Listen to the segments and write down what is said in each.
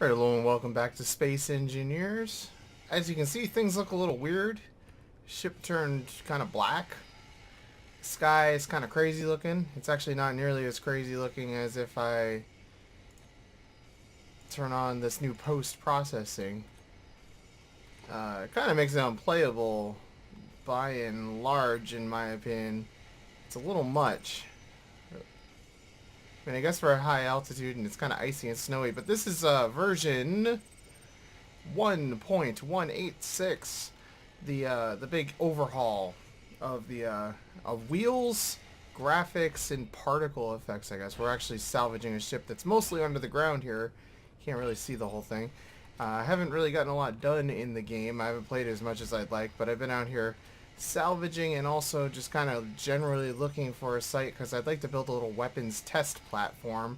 Alright, hello and welcome back to Space Engineers. As you can see, things look a little weird. Ship turned kind of black. Sky is kind of crazy looking. It's actually not nearly as crazy looking as if I turn on this new post-processing. It kind of makes it unplayable by and large, in my opinion. It's a little much. I mean, I guess we're at high altitude and it's kind of icy and snowy, but this is version 1.186, the big overhaul of the of wheels, graphics, and particle effects. I guess we're actually salvaging a ship that's mostly under the ground here. Can't really see the whole thing. I haven't really gotten a lot done in the game. I haven't played as much as I'd like, but I've been out here salvaging and also just kind of generally looking for a site because I'd like to build a little weapons test platform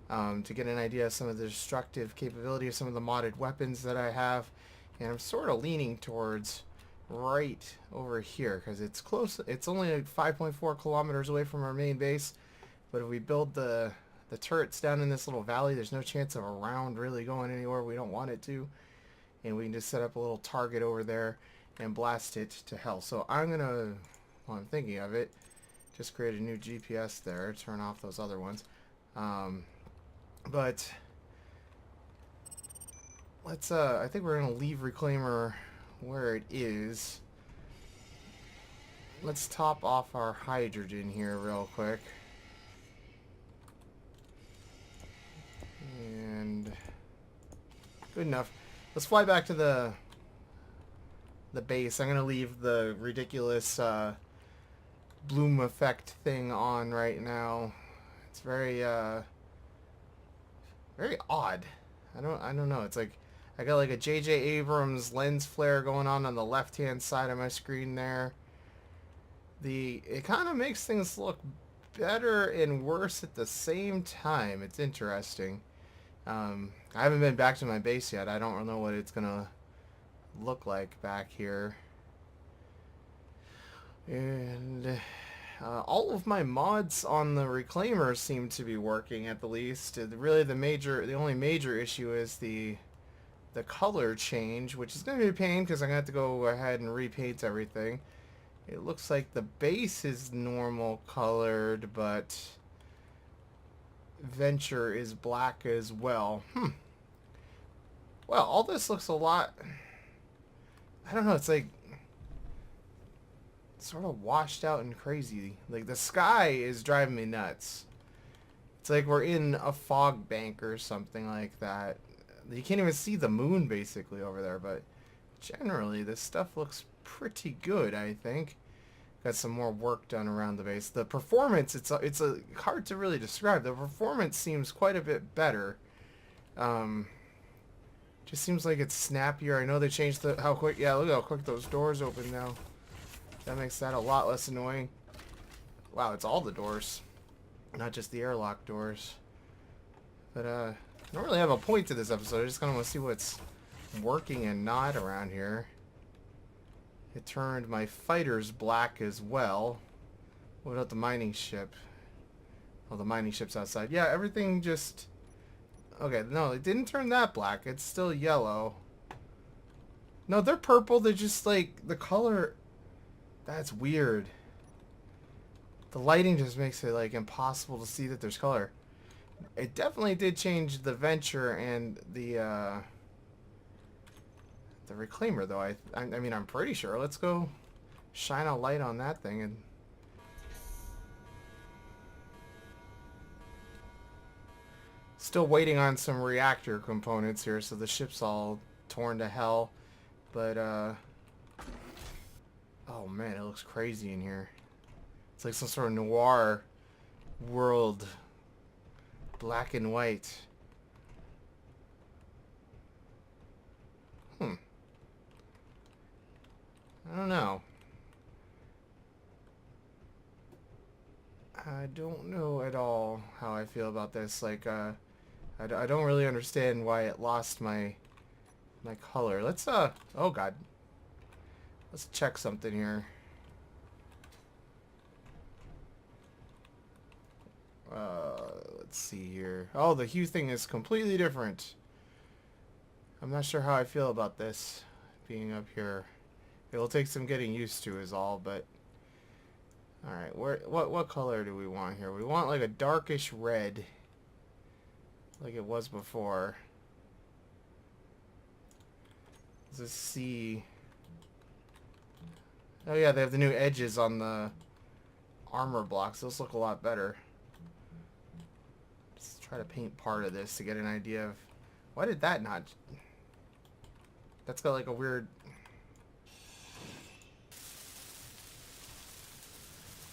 to get an idea of some of the destructive capability of some of the modded weapons that I have. And I'm sort of leaning towards right over here because it's close. It's only like 5.4 kilometers away from our main base, but if we build the turrets down in this little valley, there's no chance of a round really going anywhere we don't want it to, and we can just set up a little target over there and blast it to hell. So I'm gonna, while I'm thinking of it, just create a new GPS there, turn off those other ones. But let's I think we're gonna leave Reclaimer where it is. Let's top off our hydrogen here real quick. And good enough. Let's fly back to the base. I'm gonna leave the ridiculous bloom effect thing on right now. It's very very odd. I don't know. It's like I got like a J.J. Abrams lens flare going on the left hand side of my screen there. It kind of makes things look better and worse at the same time. It's interesting. I haven't been back to my base yet. I don't know what it's gonna look like back here. And all of my mods on the Reclaimer seem to be working at the least. Really, the only major issue is the color change, which is going to be a pain because I'm going to have to go ahead and repaint everything. It looks like the base is normal colored, but Venture is black as well. Well, all this looks a lot... I don't know, it's like sort of washed out and crazy. Like the sky is driving me nuts. It's like we're in a fog bank or something like that. You can't even see the moon basically over there, but generally this stuff looks pretty good, I think. Got some more work done around the base. The performance, it's hard to really describe. The performance seems quite a bit better. Just seems like it's snappier. I know they changed how quick. Yeah, look how quick those doors open now. That makes that a lot less annoying. Wow, it's all the doors, not just the airlock doors. But I don't really have a point to this episode. I just kind of want to see what's working and not around here. It turned my fighters black as well. What about the mining ship? Oh, the mining ship's outside. Yeah, everything just... Okay, no, it didn't turn that black. It's still yellow. No, they're purple. They're just like the color... That's weird. The lighting just makes it like impossible to see that there's color. It definitely did change the Venture and the Reclaimer, though. I mean, I'm pretty sure. Let's go shine a light on that thing and... Still waiting on some reactor components here, so the ship's all torn to hell. But, oh man, it looks crazy in here. It's like some sort of noir world. Black and white. I don't know. I don't know at all how I feel about this. Like, I don't really understand why it lost my color. Let's, oh god. Let's check something here. Let's see here. Oh, the hue thing is completely different. I'm not sure how I feel about this being up here. It'll take some getting used to is all, but alright, what color do we want here? We want like a darkish red like it was before. Let's see. Oh yeah, they have the new edges on the armor blocks. Those look a lot better. Just try to paint part of this to get an idea of... Why did that not... That's got like a weird...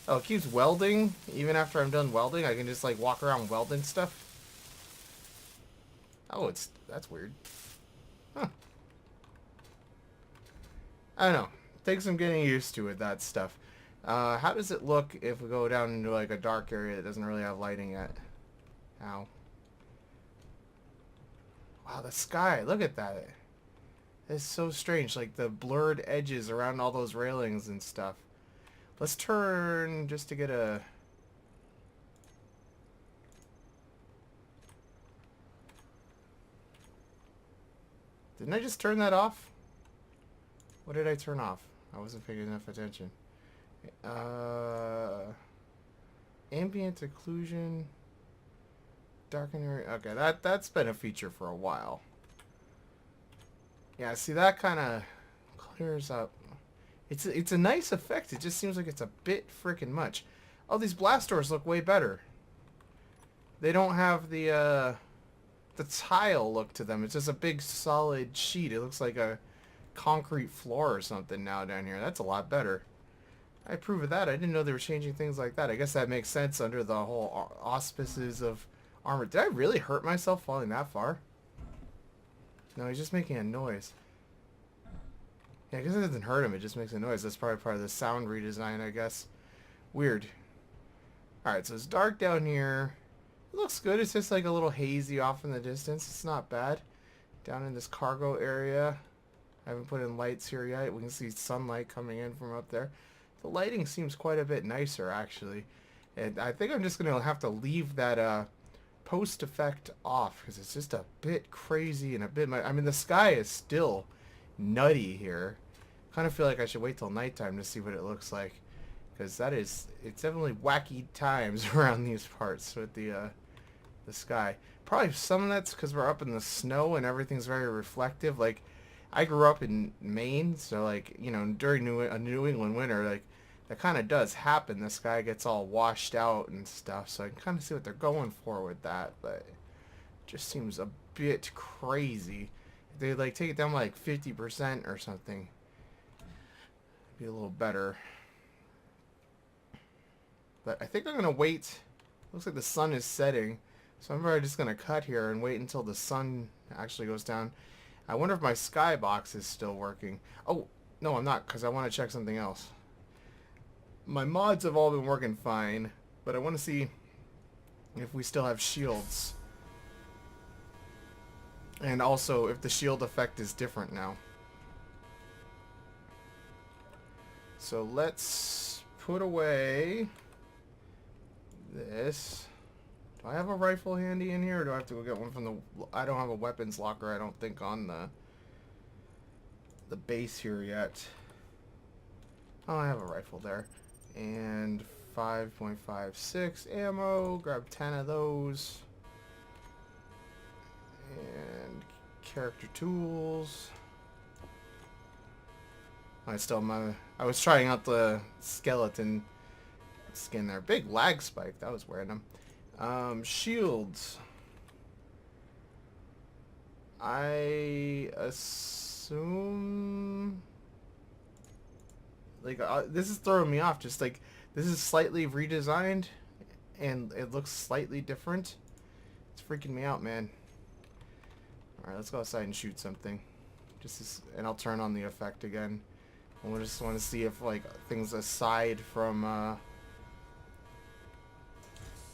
Oh, it keeps welding? Even after I'm done welding, I can just like walk around welding stuff? Oh, that's weird. Huh. I don't know. Takes some getting used to with that stuff. How does it look if we go down into like a dark area that doesn't really have lighting yet? Ow. Wow, the sky. Look at that. It's so strange. Like the blurred edges around all those railings and stuff. Let's turn just to get a... Didn't I just turn that off? What did I turn off? I wasn't paying enough attention. Ambient occlusion. Darken area. Okay, that's been a feature for a while. Yeah, see that kind of clears up. It's a nice effect. It just seems like it's a bit freaking much. Oh, these blast doors look way better. They don't have the tile look to them. It's just a big solid sheet. It looks like a concrete floor or something now down here. That's a lot better. I approve of that. I didn't know they were changing things like that. I guess that makes sense under the whole auspices of armor. Did I really hurt myself falling that far? No, he's just making a noise. Yeah, I guess it doesn't hurt him. It just makes a noise. That's probably part of the sound redesign, I guess. Weird. Alright, so it's dark down here. It looks good. It's just like a little hazy off in the distance. It's not bad. Down in this cargo area. I haven't put in lights here yet. We can see sunlight coming in from up there. The lighting seems quite a bit nicer, actually. And I think I'm just going to have to leave that post effect off because it's just a bit crazy and a bit... I mean, the sky is still nutty here. Kind of feel like I should wait till nighttime to see what it looks like. Because it's definitely wacky times around these parts with the sky. Probably some of that's because we're up in the snow and everything's very reflective. Like, I grew up in Maine, so like, you know, during a New England winter, like, that kind of does happen. The sky gets all washed out and stuff, so I can kind of see what they're going for with that, but it just seems a bit crazy. If they like take it down by like 50% or something, it'd be a little better. But I think I'm gonna wait. Looks like the sun is setting, so I'm probably just gonna cut here and wait until the sun actually goes down. I wonder if my skybox is still working. Oh, no, I'm not, because I want to check something else. My mods have all been working fine, but I want to see if we still have shields. And also if the shield effect is different now. So let's put away this. Do I have a rifle handy in here, or do I have to go get one from the... I don't have a weapons locker, I don't think, on the base here yet. Oh, I have a rifle there. And 5.56 ammo. Grab 10 of those. And character tools. I was trying out the skeleton skin there. Big lag spike. That was wearing them. Shields. I assume... Like, this is throwing me off. Just like, this is slightly redesigned, and it looks slightly different. It's freaking me out, man. Alright, let's go outside and shoot something. And I'll turn on the effect again. And we just want to see if, like, things aside from,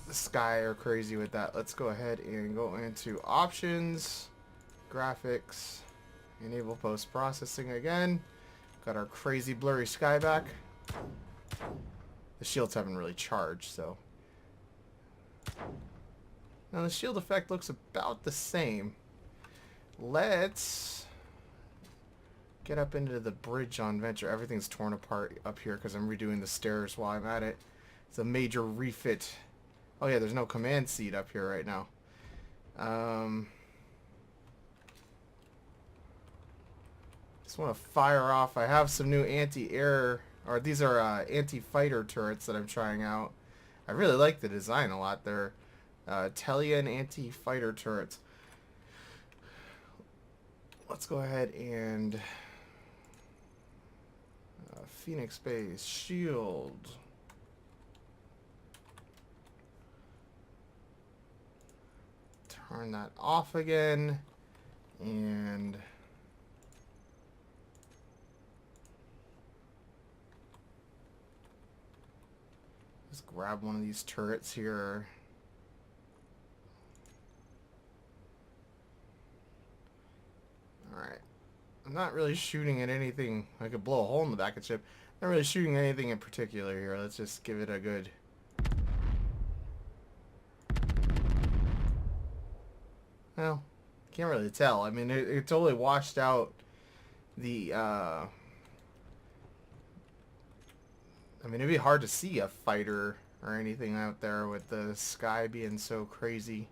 the sky are crazy with that. Let's go ahead and go into options, graphics, enable post-processing again. Got our crazy blurry sky back. The shields haven't really charged, so. Now the shield effect looks about the same. let's get up into the bridge on Venture. Everything's torn apart up here because I'm redoing the stairs while I'm at it. It's a major refit. Oh yeah, there's no command seat up here right now. Just want to fire off. I have some new anti-air, or these are anti-fighter turrets that I'm trying out. I really like the design a lot. They're Telian anti-fighter turrets. Let's go ahead and Phoenix base shield. Turn that off again, and just grab one of these turrets here. Alright. I'm not really shooting at anything. I could blow a hole in the back of the ship. Not really shooting at anything in particular here. Let's just give it a good... Well, can't really tell. I mean, it totally washed out the... I mean, it'd be hard to see a fighter or anything out there with the sky being so crazy.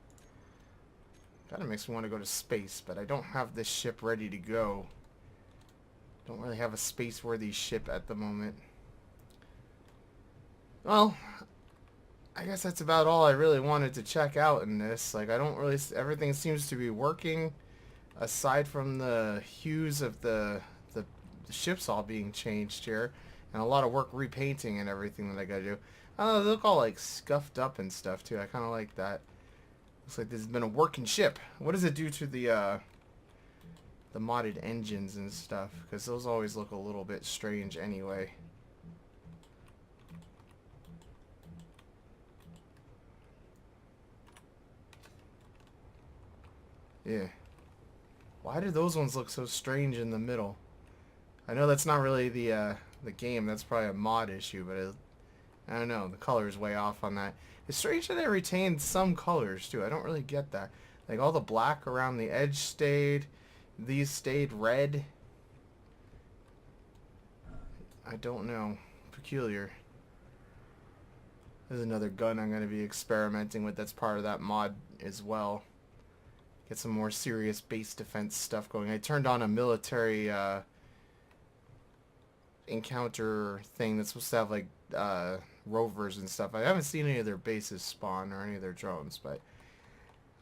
Kind of makes me want to go to space, but I don't have this ship ready to go. Don't really have a space-worthy ship at the moment. Well, I guess that's about all I really wanted to check out in this. Like, I don't really... Everything seems to be working, aside from the hues of the ships all being changed here. And a lot of work repainting and everything that I gotta do. I don't know, they look all, like, scuffed up and stuff, too. I kind of like that. Looks like this has been a working ship. What does it do to the modded engines and stuff? Because those always look a little bit strange anyway. Yeah. Why do those ones look so strange in the middle? I know that's not really the game. That's probably a mod issue, but I don't know. The color is way off on that. It's strange that they retained some colors, too. I don't really get that. Like, all the black around the edge stayed. These stayed red. I don't know. Peculiar. There's another gun I'm going to be experimenting with that's part of that mod as well. Get some more serious base defense stuff going. I turned on a military encounter thing that's supposed to have, like, rovers and stuff. I haven't seen any of their bases spawn or any of their drones, but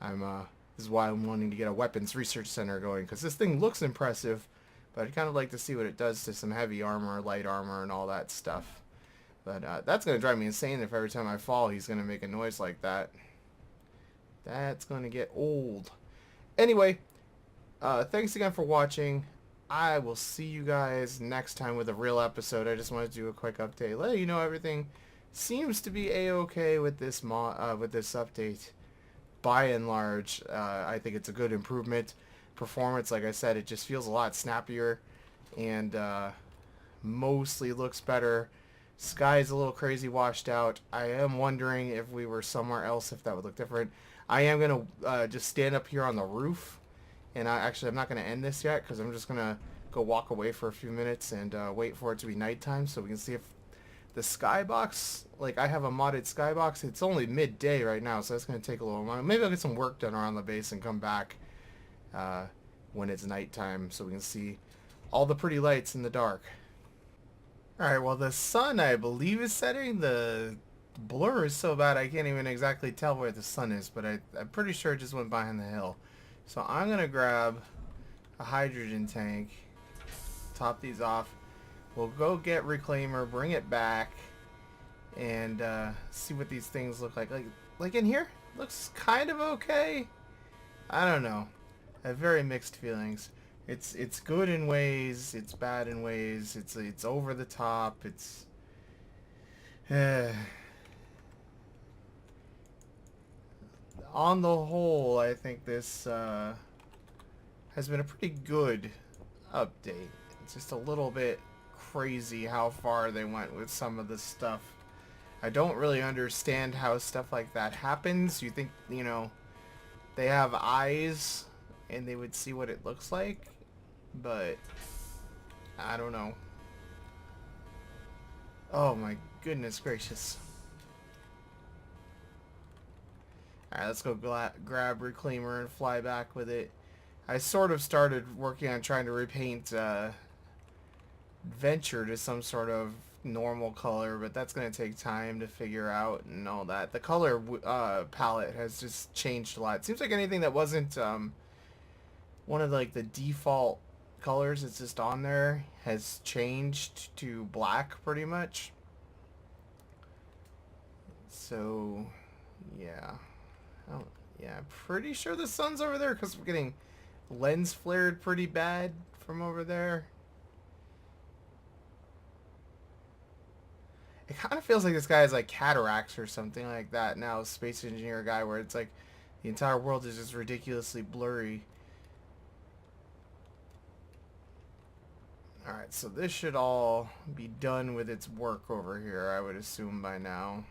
this is why I'm wanting to get a weapons research center going, because this thing looks impressive, but I'd kind of like to see what it does to some heavy armor, light armor, and all that stuff. But that's going to drive me insane if every time I fall he's going to make a noise like that. That's going to get old. Anyway, thanks again for watching. I will see you guys next time with a real episode. I just wanted to do a quick update, let you know everything seems to be a-okay with this with this update. By and large, I think it's a good improvement. Performance, like I said, it just feels a lot snappier and mostly looks better. Sky's a little crazy washed out. I am wondering if we were somewhere else if that would look different. I am going to just stand up here on the roof. And I'm not going to end this yet because I'm just going to go walk away for a few minutes and wait for it to be nighttime so we can see if the skybox, like I have a modded skybox. It's only midday right now, so that's going to take a little while. Maybe I'll get some work done around the base and come back when it's nighttime so we can see all the pretty lights in the dark. Alright, well the sun I believe is setting. The blur is so bad I can't even exactly tell where the sun is, but I'm pretty sure it just went behind the hill. So I'm going to grab a hydrogen tank, top these off. We'll go get Reclaimer, bring it back, and see what these things look like. Like in here, looks kind of okay. I don't know. I have very mixed feelings. It's good in ways, it's bad in ways. It's over the top. It's on the whole, I think this has been a pretty good update. It's just a little bit crazy how far they went with some of this stuff. I don't really understand how stuff like that happens. You think, you know, they have eyes and they would see what it looks like, but I don't know. Oh my goodness gracious. Alright, let's go grab Reclaimer and fly back with it. I sort of started working on trying to repaint Venture to some sort of normal color, but that's going to take time to figure out and all that. The color palette has just changed a lot. It seems like anything that wasn't one of like the default colors that's just on there has changed to black pretty much. So yeah, yeah, I'm pretty sure the sun's over there because we're getting lens flared pretty bad from over there. It kind of feels like this guy has like cataracts or something like that now, Space Engineer guy, where it's like the entire world is just ridiculously blurry. Alright, so this should all be done with its work over here, I would assume by now.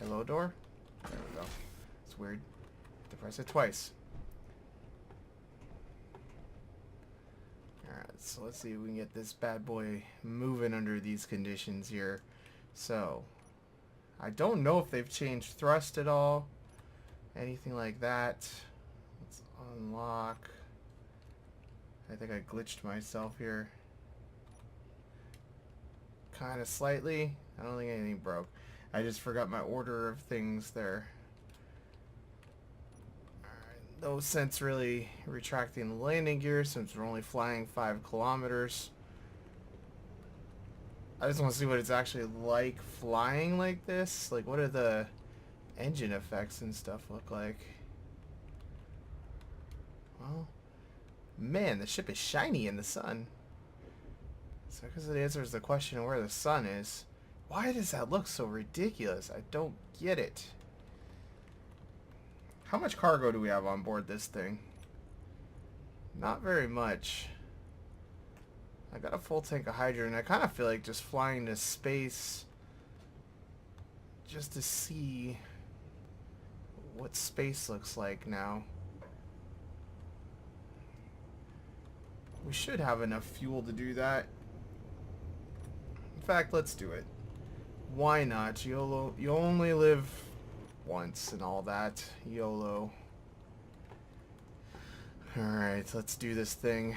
Hello, door? There we go. It's weird. Have to press it twice. Alright, so let's see if we can get this bad boy moving under these conditions here. So, I don't know if they've changed thrust at all. Anything like that. Let's unlock. I think I glitched myself here. Kind of slightly. I don't think anything broke. I just forgot my order of things there. Alright, no sense really retracting the landing gear since we're only flying 5 kilometers. I just want to see what it's actually like flying like this. Like, what do the engine effects and stuff look like? Well, man, the ship is shiny in the sun. So I guess it answers the question of where the sun is. Why does that look so ridiculous? I don't get it. How much cargo do we have on board this thing? Not very much. I got a full tank of hydrogen. I kind of feel like just flying to space just to see what space looks like now. We should have enough fuel to do that. In fact, let's do it. Why not? YOLO. You only live once and all that. YOLO. Alright, let's do this thing.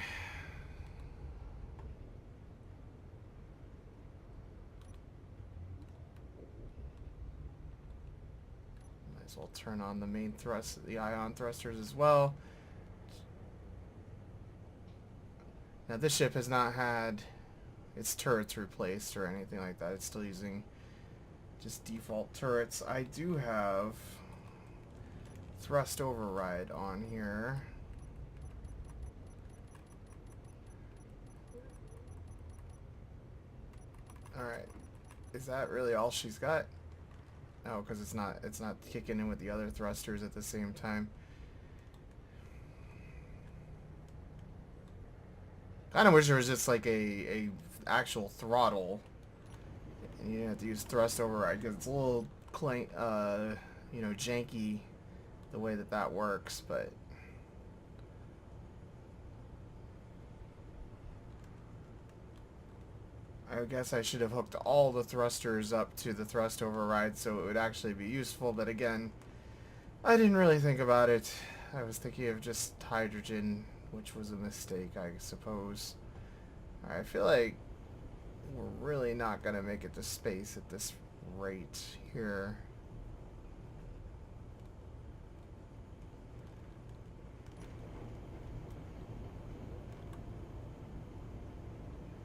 Might as well turn on the main thrust, the ion thrusters as well. Now this ship has not had its turrets replaced or anything like that. It's still using just default turrets. I do have thrust override on here. Alright. Is that really all she's got? No, because it's not kicking in with the other thrusters at the same time. Kind of wish there was just like a actual throttle. And you have to use thrust override because it's a little you know, janky the way that that works, but I guess I should have hooked all the thrusters up to the thrust override so it would actually be useful, but again, I didn't really think about it. I was thinking of just hydrogen, which was a mistake, I suppose. I feel like we're really not going to make it to space at this rate here.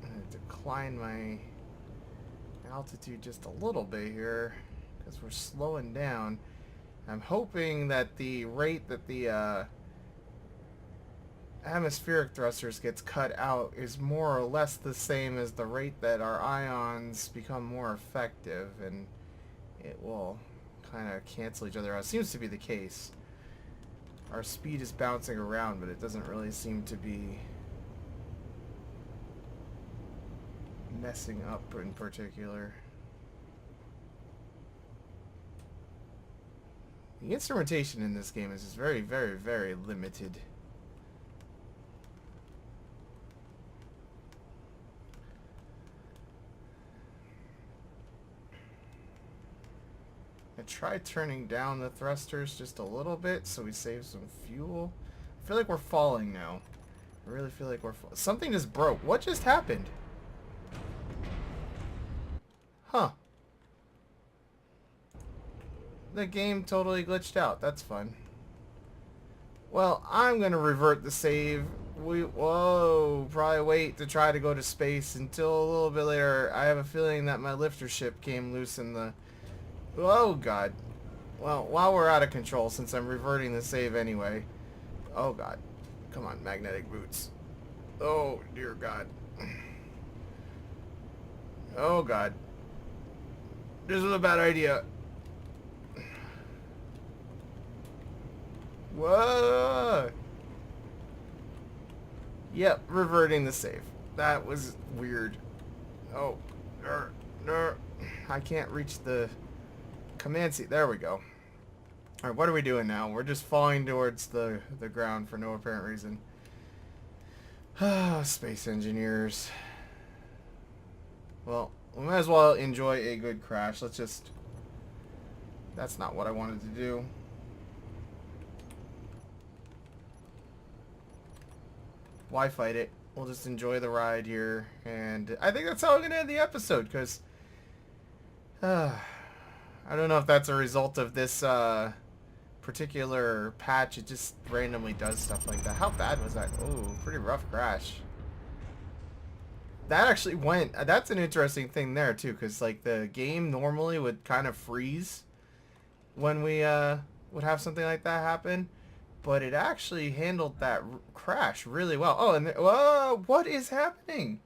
I'm going to decline my altitude just a little bit here because we're slowing down. I'm hoping that the rate that the atmospheric thrusters gets cut out is more or less the same as the rate that our ions become more effective, and it will kind of cancel each other out. Seems to be the case. Our speed is bouncing around, but it doesn't really seem to be messing up in particular? The instrumentation in this game is just very, very, very limited. I tried turning down the thrusters just a little bit so we save some fuel. I feel like we're falling now. I really feel like we're something just broke. What just happened? Huh. The game totally glitched out. That's fun. Well, I'm gonna revert the save. Whoa, probably wait to try to go to space until a little bit later. I have a feeling that my lifter ship came loose in the... Oh, God. Well, while we're out of control, since I'm reverting the save anyway. Oh, God. Come on, magnetic boots. Oh, dear God. Oh, God. This is a bad idea. Whoa! Yep, reverting the save. That was weird. Oh, I can't reach the command seat. There we go. Alright, what are we doing now? We're just falling towards the ground for no apparent reason. Space engineers. Well, we might as well enjoy a good crash. Let's just... That's not what I wanted to do. Why fight it? We'll just enjoy the ride here. And I think that's how I'm going to end the episode, because... I don't know if that's a result of this particular patch. It just randomly does stuff like that. How bad was that? Oh, pretty rough crash. That actually went... That's an interesting thing there, too, because like the game normally would kind of freeze when we would have something like that happen. But it actually handled that crash really well. Oh, and whoa, what is happening?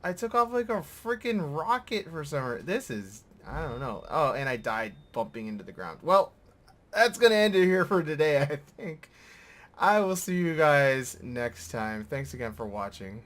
I took off like a freaking rocket for some reason. This is, I don't know. Oh, and I died bumping into the ground. Well, that's going to end it here for today, I think. I will see you guys next time. Thanks again for watching.